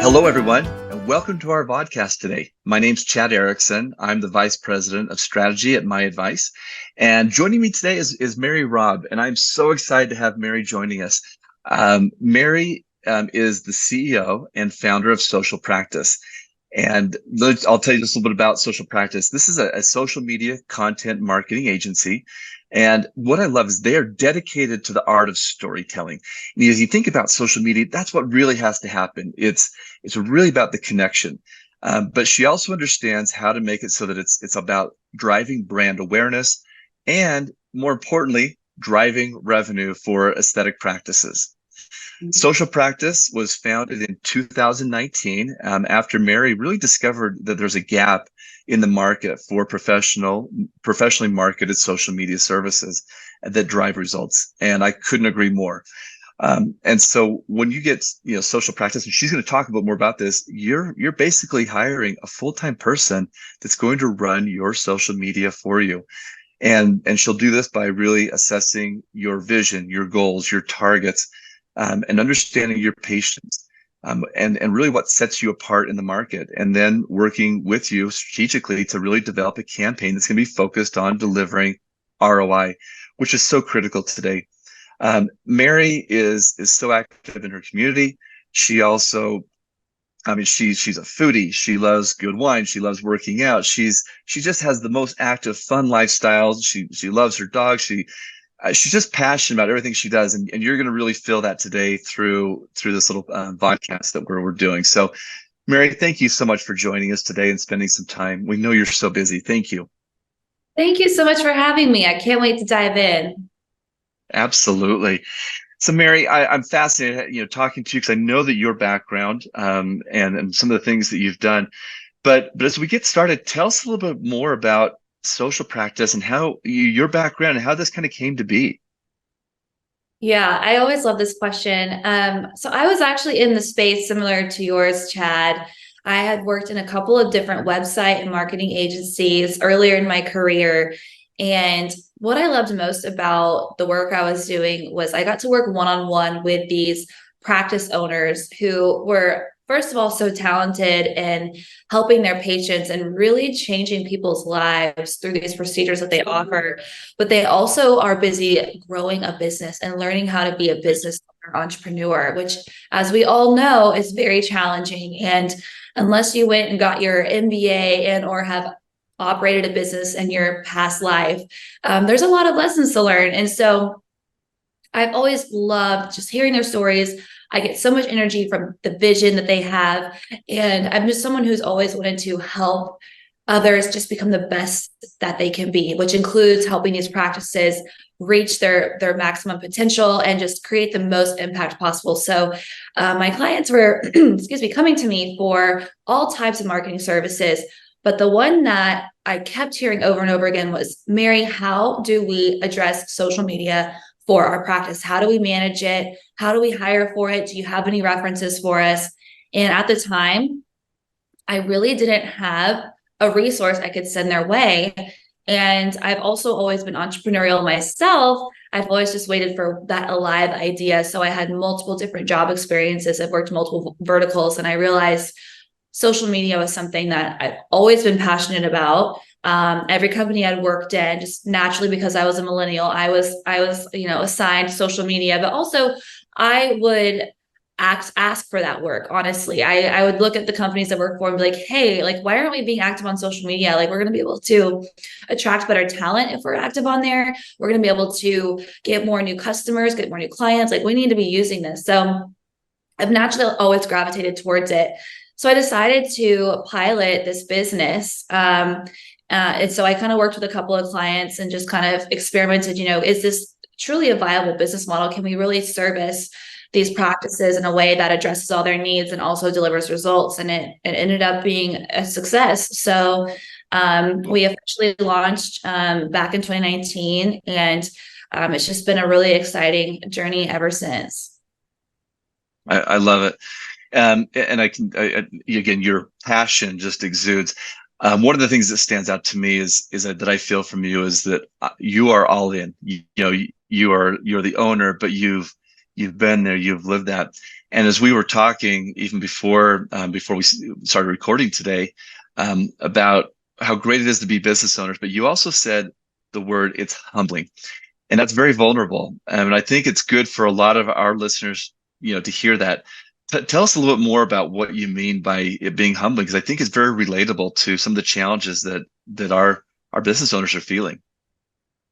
Hello, everyone, and welcome to our Vodcast today. My name's Chad Erickson. I'm the Vice President of Strategy at MyAdvice. And joining me today is Mary Robb, and I'm so excited to have Mary joining us. Mary is the CEO and founder of Social Practice. And I'll tell you just a little bit about Social Practice. This is a social media content marketing agency. And what I love is they are dedicated to the art of storytelling. And as you think about social media, that's what really has to happen. It's really about the connection. But she also understands how to make it so that it's about driving brand awareness and, more importantly, driving revenue for aesthetic practices. Social Practice was founded in 2019 after Mary really discovered that there's a gap in the market for professionally marketed social media services that drive results. And I couldn't agree more. And so when you get Social Practice, and she's going to talk a bit more about this, you're basically hiring a full-time person that's going to run your social media for you. And she'll do this by really assessing your vision, your goals, your targets, and understanding your patients, and really what sets you apart in the market, and then working with you strategically to really develop a campaign that's going to be focused on delivering ROI, which is so critical today. Mary is so active in her community. She also, she's a foodie. She loves good wine. She loves working out. She just has the most active, fun lifestyle. She loves her dog. She's just passionate about everything she does, and you're going to really feel that today through this little podcast that we're doing. So, Mary, thank you so much for joining us today and spending some time. We know you're so busy. Thank you. Thank you so much for having me. I can't wait to dive in. Absolutely. So, Mary, I'm fascinated, talking to you because I know that your background and some of the things that you've done. But as we get started, tell us a little bit more about Social Practice and how your background and how this kind of came to be. Yeah, I always love this question. So I was actually in the space similar to yours, Chad. I had worked in a couple of different website and marketing agencies earlier in my career. And what I loved most about the work I was doing was I got to work one-on-one with these practice owners who were, first of all, so talented in helping their patients and really changing people's lives through these procedures that they offer. But they also are busy growing a business and learning how to be a business entrepreneur, which, as we all know, is very challenging. And unless you went and got your MBA and or have operated a business in your past life, there's a lot of lessons to learn. And so I've always loved just hearing their stories. I get so much energy from the vision that they have. And I'm just someone who's always wanted to help others just become the best that they can be, which includes helping these practices reach their maximum potential and just create the most impact possible. So my clients were, coming to me for all types of marketing services. But the one that I kept hearing over and over again was, Mary, how do we address social media for our practice? How do we manage it? How do we hire for it? Do you have any references for us? And at the time, I really didn't have a resource I could send their way. And I've also always been entrepreneurial myself. I've always just waited for that alive idea. So I had multiple different job experiences. I've worked multiple verticals, and I realized social media was something that I've always been passionate about. Every company I'd worked in, just naturally, because I was a millennial, I was assigned social media, but also I would ask for that work. Honestly, I would look at the companies that work for and be like, hey, like, why aren't we being active on social media? Like, we're going to be able to attract better talent if we're active on there. We're going to be able to get more new customers, get more new clients. Like, we need to be using this. So I've naturally always gravitated towards it. So I decided to pilot this business. And so I kind of worked with a couple of clients and just kind of experimented, is this truly a viable business model? Can we really service these practices in a way that addresses all their needs and also delivers results? And it ended up being a success. So we officially launched back in 2019, and it's just been a really exciting journey ever since. I love it. And again, your passion just exudes. One of the things that stands out to me is that I feel from you is that you are all in. You're the owner, but you've You've been there, you've lived that. And as we were talking, even before we started recording today, about how great it is to be business owners, but you also said the word, it's humbling, and that's very vulnerable. And I think it's good for a lot of our listeners, to hear that. Tell us a little bit more about what you mean by it being humbling, because I think it's very relatable to some of the challenges that our business owners are feeling.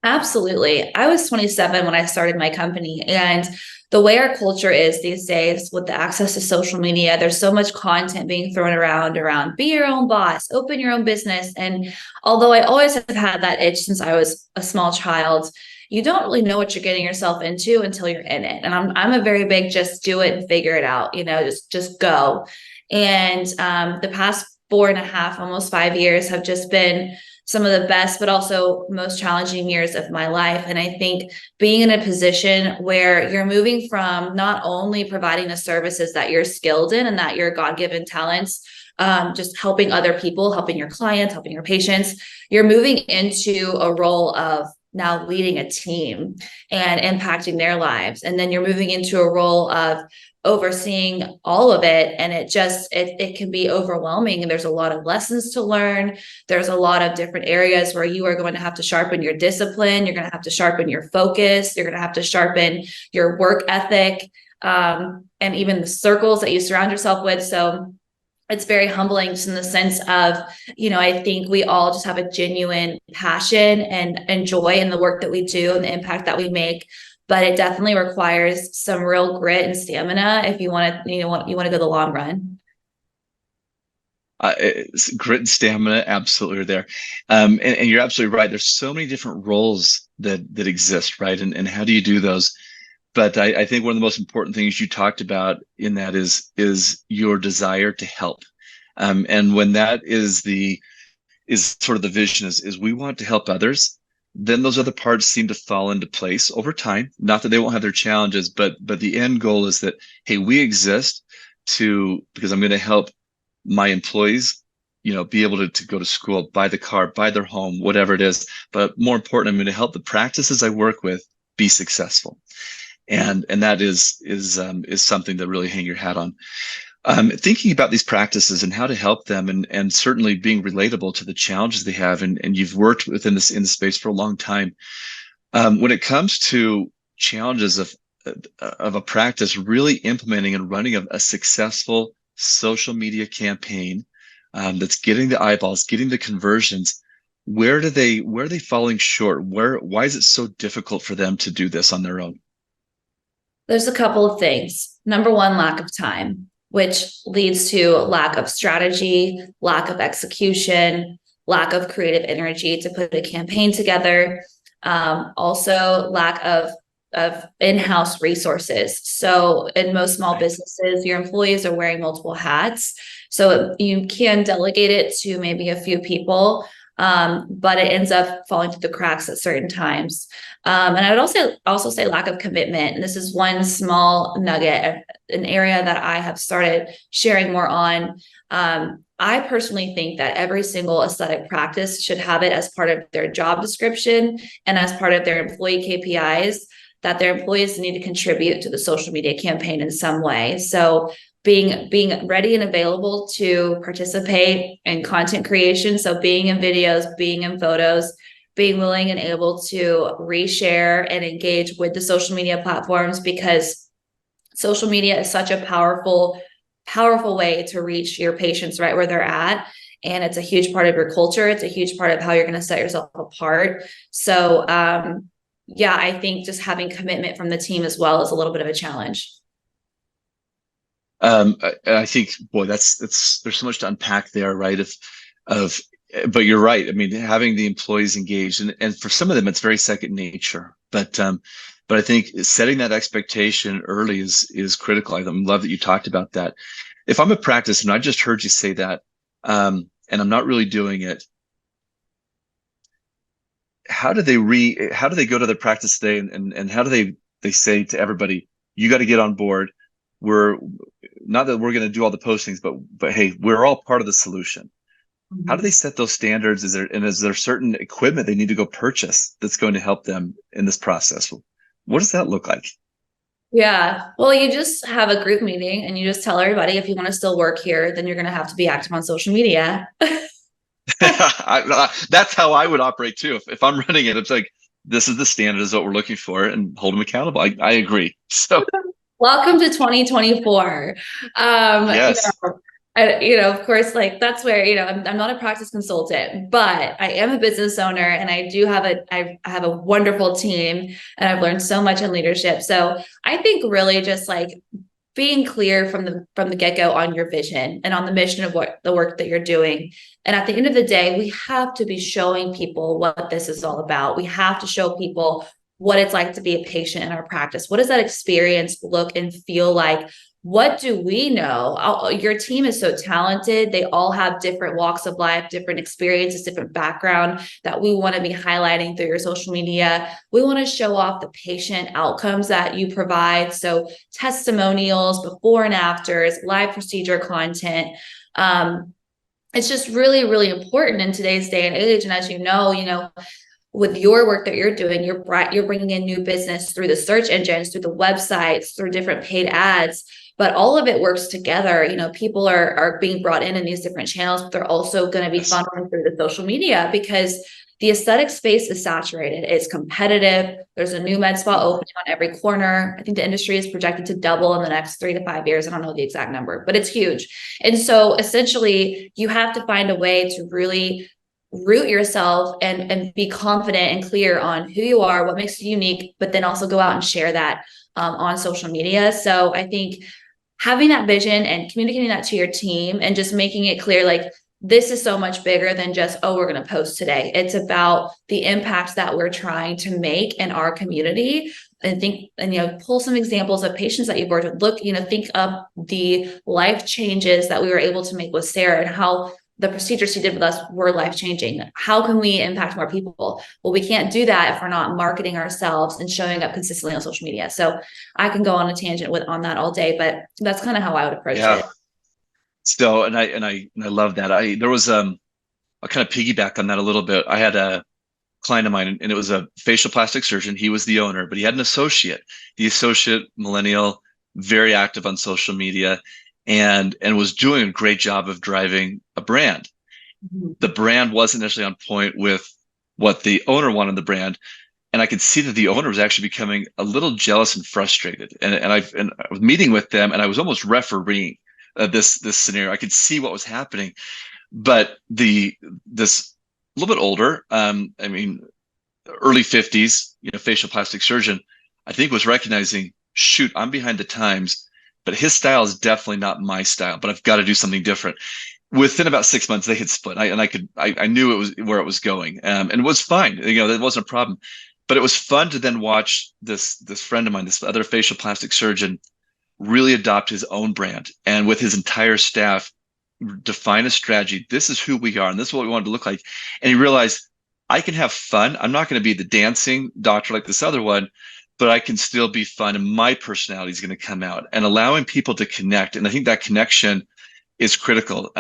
Absolutely. I was 27 when I started my company. And the way our culture is these days with the access to social media, there's so much content being thrown around be your own boss, open your own business. And although I always have had that itch since I was a small child, you don't really know what you're getting yourself into until you're in it. And I'm a very big just do it and figure it out, just go. And the past 4.5, almost 5 years have just been some of the best, but also most challenging years of my life. And I think being in a position where you're moving from not only providing the services that you're skilled in and that your God-given talents, just helping other people, helping your clients, helping your patients, you're moving into a role of now leading a team and impacting their lives. And then you're moving into a role of overseeing all of it, and it can be overwhelming, and there's a lot of lessons to learn. There's a lot of different areas where you are going to have to sharpen your discipline, you're going to have to sharpen your focus, you're going to have to sharpen your work ethic, and even the circles that you surround yourself with. So it's very humbling, just in the sense of, I think we all just have a genuine passion and joy in the work that we do and the impact that we make. But it definitely requires some real grit and stamina if you want to, you want to go the long run. Grit and stamina absolutely are there. And you're absolutely right. There's so many different roles that exist, right? And how do you do those? But I think one of the most important things you talked about in that is your desire to help. And when that is sort of the vision is we want to help others, then those other parts seem to fall into place over time. Not that they won't have their challenges, but the end goal is that, hey, we exist because I'm going to help my employees, be able to go to school, buy the car, buy their home, whatever it is. But more important, I'm going to help the practices I work with be successful. And that is something to really hang your hat on. Thinking about these practices and how to help them, and certainly being relatable to the challenges they have, and you've worked in the space for a long time. When it comes to challenges of a practice, really implementing and running a successful social media campaign that's getting the eyeballs, getting the conversions, where are they falling short? Why is it so difficult for them to do this on their own? There's a couple of things. Number one, lack of time, which leads to lack of strategy, lack of execution, lack of creative energy to put a campaign together. Also, lack of in-house resources. So in most small businesses, your employees are wearing multiple hats. So you can delegate it to maybe a few people, but it ends up falling through the cracks at certain times. And I would also say lack of commitment. And this is one small nugget, an area that I have started sharing more on. I personally think that every single aesthetic practice should have it as part of their job description and as part of their employee KPIs, that their employees need to contribute to the social media campaign in some way. So being ready and available to participate in content creation. So being in videos, being in photos, being willing and able to reshare and engage with the social media platforms, because social media is such a powerful way to reach your patients right where they're at. And it's a huge part of your culture. It's a huge part of how you're going to set yourself apart. So, yeah, I think just having commitment from the team as well is a little bit of a challenge. I think, boy, that's there's so much to unpack there, right? But you're right. I mean, having the employees engaged, and for some of them, it's very second nature. But I think setting that expectation early is critical. I love that you talked about that. If I'm a practice, and I just heard you say that, and I'm not really doing it, how do they go to their practice today, and how do they say to everybody, you got to get on board? We're not that we're going to do all the postings, but hey, we're all part of the solution. Mm-hmm. How do they set those standards? Is there certain equipment they need to go purchase that's going to help them in this process? What does that look like? Yeah. Well, you just have a group meeting and you just tell everybody if you want to still work here, then you're going to have to be active on social media. That's how I would operate too. If I'm running it, it's like, this is the standard, is what we're looking for, and hold them accountable. I agree. So Welcome to 2024. yes. Of course, like that's where, I'm not a practice consultant, but I am a business owner and I do have I have a wonderful team and I've learned so much in leadership. So I think really just like being clear from the get-go on your vision and on the mission of what the work that you're doing. And at the end of the day, we have to be showing people what this is all about. We have to show people what it's like to be a patient in our practice. What does that experience look and feel like? What do we know? Your team is so talented. They all have different walks of life, different experiences, different background that we want to be highlighting through your social media. We want to show off the patient outcomes that you provide. So testimonials, before and afters, live procedure content. It's just really, really important in today's day and age. And as with your work that you're doing, you're bringing in new business through the search engines, through the websites, through different paid ads, but all of it works together. People are being brought in these different channels, but they're also going to be Yes. funneling through the social media because the aesthetic space is saturated. It's competitive. There's a new med spa opening on every corner. I think the industry is projected to double in the next 3 to 5 years. I don't know the exact number, but it's huge. And so essentially you have to find a way to really root yourself and be confident and clear on who you are, what makes you unique, but then also go out and share that on social media. So I think having that vision and communicating that to your team and just making it clear, like, this is so much bigger than just, oh, we're going to post today. It's about the impact that we're trying to make in our community. And pull some examples of patients that you've worked with. Look, think of the life changes that we were able to make with Sarah and how the procedures she did with us were life-changing. How can we impact more people? Well, we can't do that if we're not marketing ourselves and showing up consistently on social media. So I can go on a tangent on that all day, but that's kind of how I would approach Yeah. it. So, and I love that. There was I'll kind of piggyback on that a little bit. I had a client of mine, and it was a facial plastic surgeon. He was the owner, but he had an associate. The associate, millennial, very active on social media, and was doing a great job of driving a brand. Mhm. The brand wasn't necessarily on point with what the owner wanted the brand, and I could see that the owner was actually becoming a little jealous and frustrated. And I was meeting with them, and I was almost refereeing this scenario. I could see what was happening, but this a little bit older, I mean, early 50s, facial plastic surgeon, I think was recognizing, shoot, I'm behind the times, but his style is definitely not my style, but I've got to do something different. Within about 6 months, they had split. I knew it was where it was going, and it was fine. That wasn't a problem. But it was fun to then watch this friend of mine, this other facial plastic surgeon, really adopt his own brand, and with his entire staff, define a strategy. This is who we are, and this is what we want to look like. And he realized, I can have fun. I'm not going to be the dancing doctor like this other one, but I can still be fun, and my personality is going to come out, and allowing people to connect. And I think that connection is critical.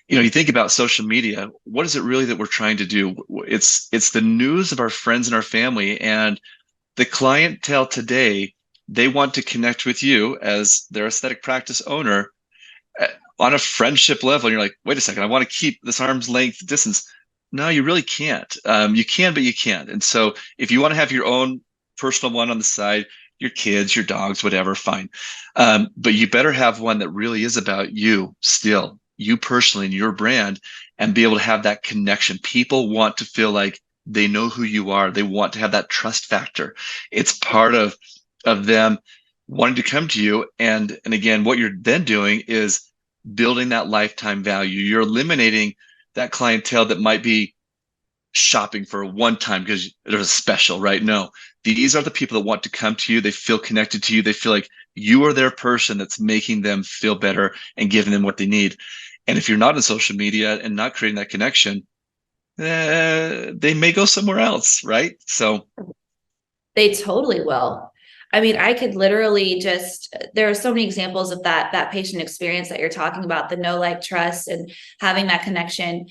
You think about social media. What is it really that we're trying to do? It's the news of our friends and our family, and the clientele today. They want to connect with you as their aesthetic practice owner, uh, on a friendship level. And you're like, wait a second, I want to keep this arm's length distance. No, you really can't. You can, but you can't. And so if you want to have your own personal one on the side, your kids, your dogs, whatever, fine. But you better have one that really is about you still, you personally and your brand, and be able to have that connection. People want to feel like they know who you are. They want to have that trust factor. It's part of them wanting to come to you. And again, what you're then doing is building that lifetime value. You're eliminating that clientele that might be shopping for one time because there's a special, right? No, these are the people that want to come to you. They feel connected to you. They feel like you are their person that's making them feel better and giving them what they need. And if you're not on social media and not creating that connection, they may go somewhere else, right? So They totally will. I mean, I could literally there are so many examples of that patient experience that you're talking about, the know, like, trust, and having that connection.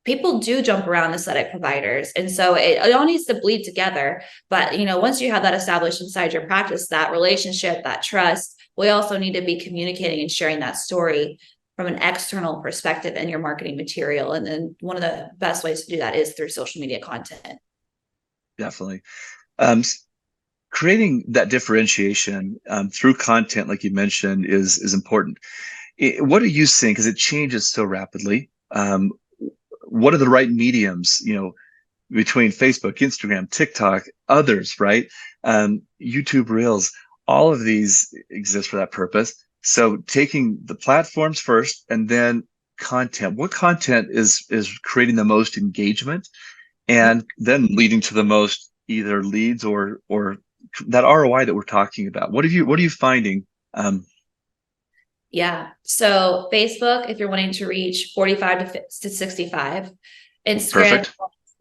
people do jump around aesthetic providers. And so it all needs to bleed together. But, once you have that established inside your practice, that relationship, that trust, we also need to be communicating and sharing that story from an external perspective in your marketing material. And then one of the best ways to do that is through social media content. Definitely. Um, Creating that differentiation through content, like you mentioned, is important. What are you seeing? Because it changes so rapidly. What are the right mediums, between Facebook, Instagram, TikTok, others, right? YouTube Reels, all of these exist for that purpose. So taking the platforms first and then content. What content is creating the most engagement and then leading to the most either leads or that ROI that we're talking about? What are you finding? Yeah. So Facebook, if you're wanting to reach 45 to 65, Instagram Perfect.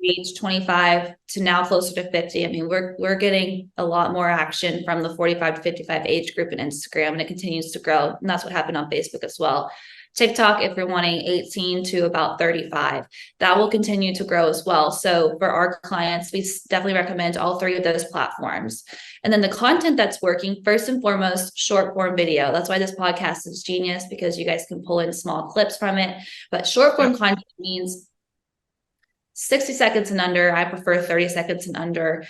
reach 25 to now closer to 50. I mean, we're getting a lot more action from the 45 to 55 age group in Instagram, and it continues to grow. And that's what happened on Facebook as well. TikTok, if you're wanting 18 to about 35, that will continue to grow as well. So for our clients, we definitely recommend all three of those platforms. And then the content that's working, first and foremost, short form video. That's why this podcast is genius, because you guys can pull in small clips from it. But short form content means 60 seconds and under. I prefer 30 seconds and under,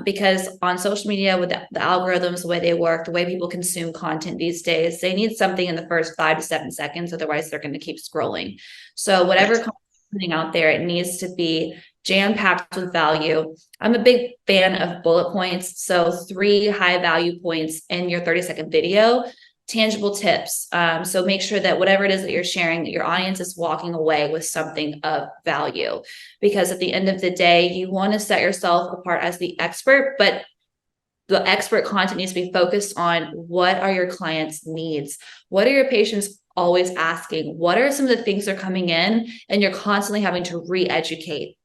because on social media, with the algorithms, the way they work, the way people consume content these days, they need something in the first 5 to 7 seconds. Otherwise, they're going to keep scrolling. So whatever content is putting out there, it needs to be jam-packed with value. I'm a big fan of bullet points. So 3 high value points in your 30-second video, tangible tips. So make sure that whatever it is that you're sharing, that your audience is walking away with something of value, because at the end of the day, you want to set yourself apart as the expert, but the expert content needs to be focused on what are your clients' needs? What are your patients always asking? What are some of the things that are coming in and you're constantly having to re-educate?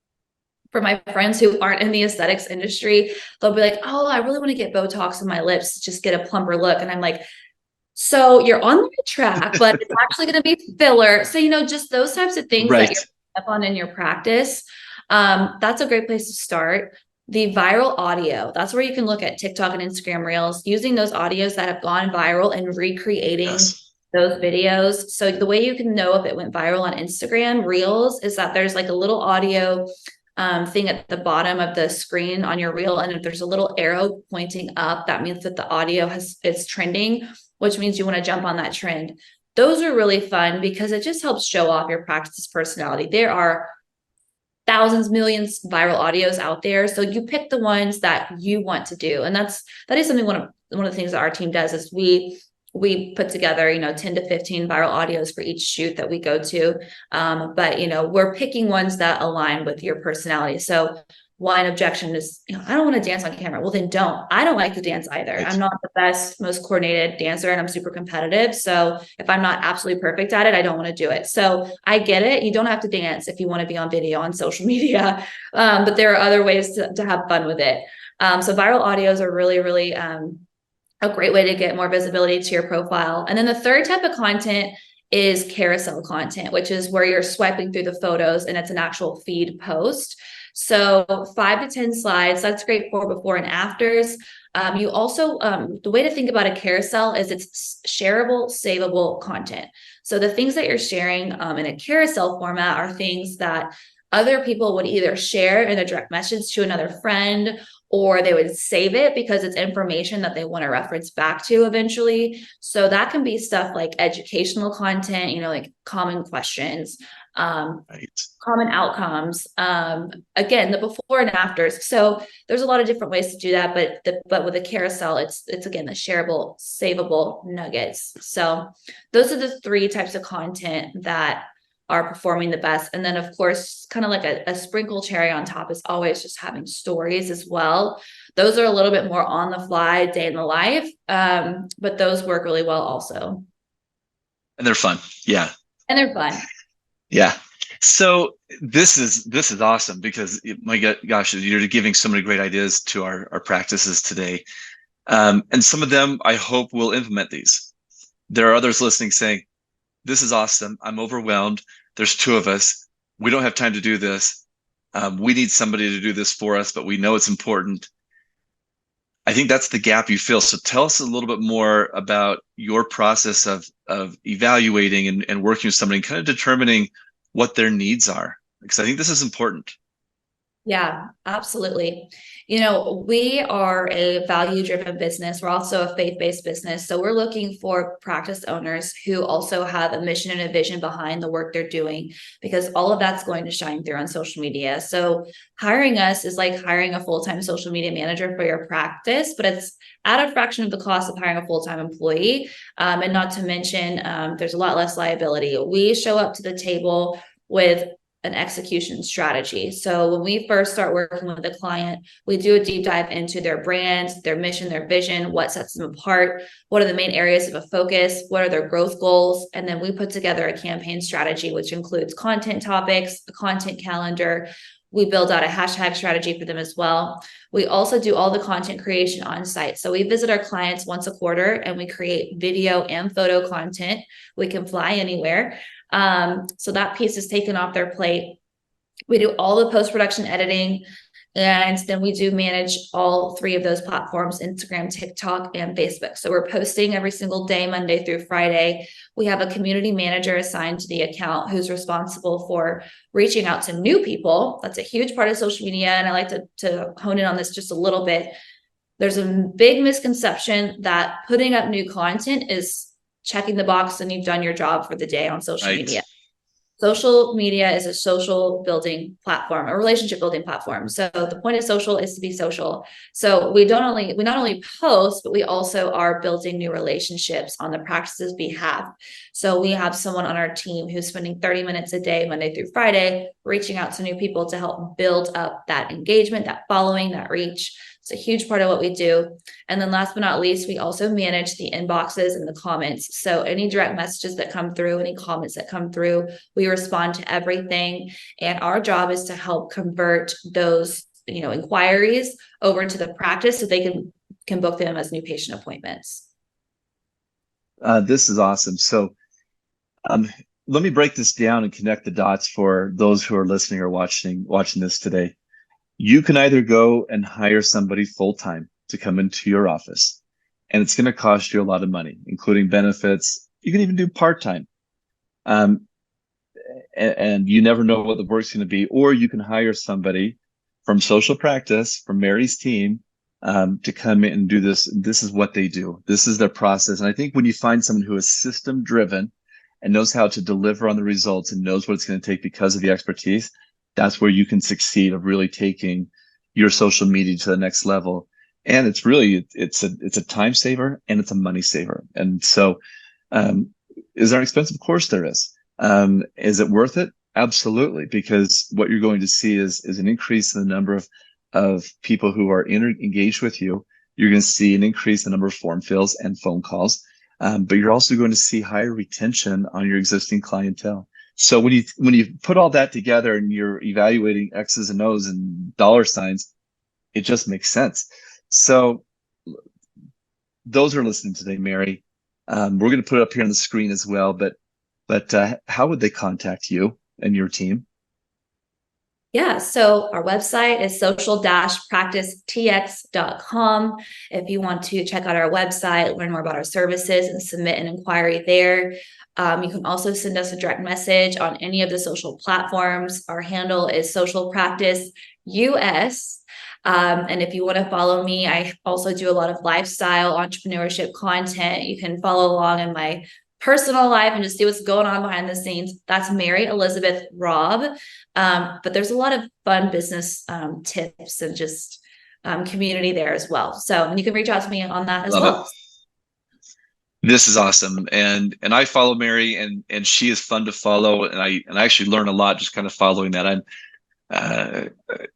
For my friends who aren't in the aesthetics industry, they'll be like, oh, I really want to get Botox on my lips, just get a plumper look. And I'm like, so you're on the right track, but it's actually going to be filler. So, just those types of things that you're up on in your practice. That's a great place to start. The viral audio, that's where you can look at TikTok and Instagram Reels, using those audios that have gone viral and recreating those videos. So the way you can know if it went viral on Instagram Reels is that there's like a little audio thing at the bottom of the screen on your reel. And if there's a little arrow pointing up, that means that the audio it's trending, which means you want to jump on that trend. Those are really fun because it just helps show off your practice's personality. There are thousands, millions viral audios out there. So you pick the ones that you want to do. And that is something one of the things that our team does is we put together, 10 to 15 viral audios for each shoot that we go to. But we're picking ones that align with your personality. So one objection is, I don't want to dance on camera. Well, then don't. I don't like to dance either. I'm not the best, most coordinated dancer, and I'm super competitive. So if I'm not absolutely perfect at it, I don't want to do it. So I get it. You don't have to dance if you want to be on video on social media. But there are other ways to have fun with it. So viral audios are really, really a great way to get more visibility to your profile. And then the third type of content is carousel content, which is where you're swiping through the photos and it's an actual feed post. So 5 to 10 slides, that's great for before and afters. You also, the way to think about a carousel is it's shareable, savable content. So the things that you're sharing in a carousel format are things that other people would either share in a direct message to another friend, or they would save it because it's information that they want to reference back to eventually. So that can be stuff like educational content, like common questions, common outcomes, again, the before and afters. So there's a lot of different ways to do that, but with a carousel, it's again the shareable, savable nuggets. So those are the 3 types of content that are performing the best. And then of course, kind of like a sprinkle cherry on top is always just having stories as well. Those are a little bit more on the fly, day in the life, but those work really well also. And they're fun. Yeah. And they're fun. Yeah. So this is awesome because my gosh, you're giving so many great ideas to our practices today. And some of them I hope will implement these. There are others listening saying, this is awesome. I'm overwhelmed. There's 2 of us. we don't have time to do this. We need somebody to do this for us, but we know it's important. I think that's the gap you fill. So tell us a little bit more about your process of evaluating and working with somebody and kind of determining what their needs are, because I think this is important. Yeah, absolutely. We are a value-driven business. We're also a faith-based business. So we're looking for practice owners who also have a mission and a vision behind the work they're doing, because all of that's going to shine through on social media. So hiring us is like hiring a full-time social media manager for your practice, but it's at a fraction of the cost of hiring a full-time employee. And not to mention, there's a lot less liability. We show up to the table with an execution strategy. So when we first start working with a client, we do a deep dive into their brand, their mission, their vision, what sets them apart, what are the main areas of a focus, what are their growth goals, and then we put together a campaign strategy, which includes content topics, a content calendar. We build out a hashtag strategy for them as well. We also do all the content creation on site. So we visit our clients once a quarter and we create video and photo content. We can fly anywhere. So that piece is taken off their plate. We do all the post-production editing, and then we do manage all three of those platforms: Instagram, TikTok, and Facebook. So we're posting every single day, Monday through Friday. We have a community manager assigned to the account who's responsible for reaching out to new people. That's a huge part of social media. And I like to hone in on this just a little bit. There's a big misconception that putting up new content is checking the box and you've done your job for the day on social media. Social media is a social building platform, a relationship building platform. So the point of social is to be social. So we not only post, but we also are building new relationships on the practice's behalf. So we have someone on our team who's spending 30 minutes a day, Monday through Friday, reaching out to new people to help build up that engagement, that following, that reach. It's a huge part of what we do. And then last but not least, we also manage the inboxes and the comments. So any direct messages that come through, any comments that come through, we respond to everything. And our job is to help convert those, inquiries over to the practice so they can book them as new patient appointments. This is awesome. So let me break this down and connect the dots for those who are listening or watching this today. You can either go and hire somebody full-time to come into your office, and it's going to cost you a lot of money, including benefits. You can even do part-time. And you never know what the work's going to be. Or you can hire somebody from social practice, from Mary's team, to come in and do this. This is what they do. This is their process. And I think when you find someone who is system-driven and knows how to deliver on the results and knows what it's going to take because of the expertise, that's where you can succeed of really taking your social media to the next level. And it's really, it's a time saver and it's a money saver. And so, is there an expensive? Of course there is. Is it worth it? Absolutely. Because what you're going to see is an increase in the number of people who are engaged with you. You're going to see an increase in the number of form fills and phone calls. But you're also going to see higher retention on your existing clientele. So when you put all that together and you're evaluating X's and O's and dollar signs, it just makes sense. So those are listening today, Mary. We're going to put it up here on the screen as well. But how would they contact you and your team? Yeah, so our website is social-practicetx.com. If you want to check out our website, learn more about our services, and submit an inquiry there. You can also send us a direct message on any of the social platforms. Our handle is Social Practice US. And if you want to follow me, I also do a lot of lifestyle entrepreneurship content. You can follow along in my personal life and just see what's going on behind the scenes. That's Mary Elizabeth Robb. But there's a lot of fun business tips and just community there as well. So you can reach out to me on that as well. This is awesome. And I follow Mary and she is fun to follow. And I actually learn a lot just kind of following that.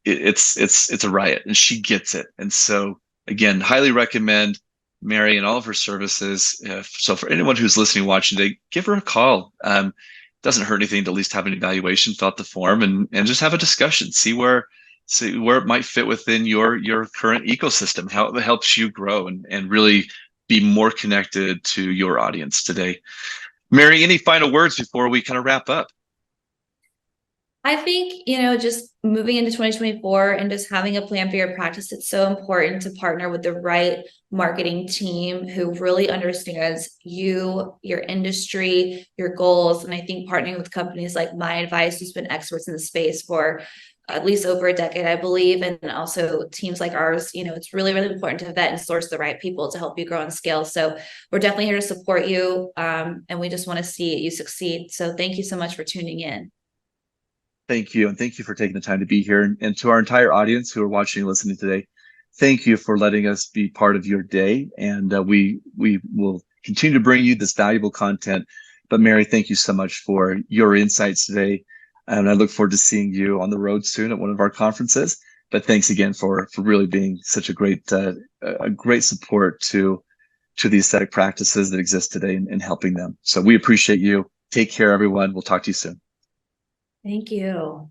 It's a riot and she gets it. And so again, highly recommend Mary and all of her services. So for anyone who's listening, watching today, give her a call. Doesn't hurt anything to at least have an evaluation, fill out the form and just have a discussion, see where it might fit within your current ecosystem, how it helps you grow and really be more connected to your audience today. Mary, any final words before we kind of wrap up? I think, just moving into 2024 and just having a plan for your practice, it's so important to partner with the right marketing team who really understands you, your industry, your goals. And I think partnering with companies like MyAdvice, who's been experts in the space for at least over a decade, I believe, and also teams like ours, it's really, really important to vet and source the right people to help you grow and scale. So we're definitely here to support you. And we just want to see you succeed. So thank you so much for tuning in. Thank you. And thank you for taking the time to be here. And to our entire audience who are watching and listening today, thank you for letting us be part of your day. And we will continue to bring you this valuable content. But Mary, thank you so much for your insights today. And I look forward to seeing you on the road soon at one of our conferences. But thanks again for really being such a great support to the aesthetic practices that exist today and helping them. So we appreciate you. Take care, everyone. We'll talk to you soon. Thank you.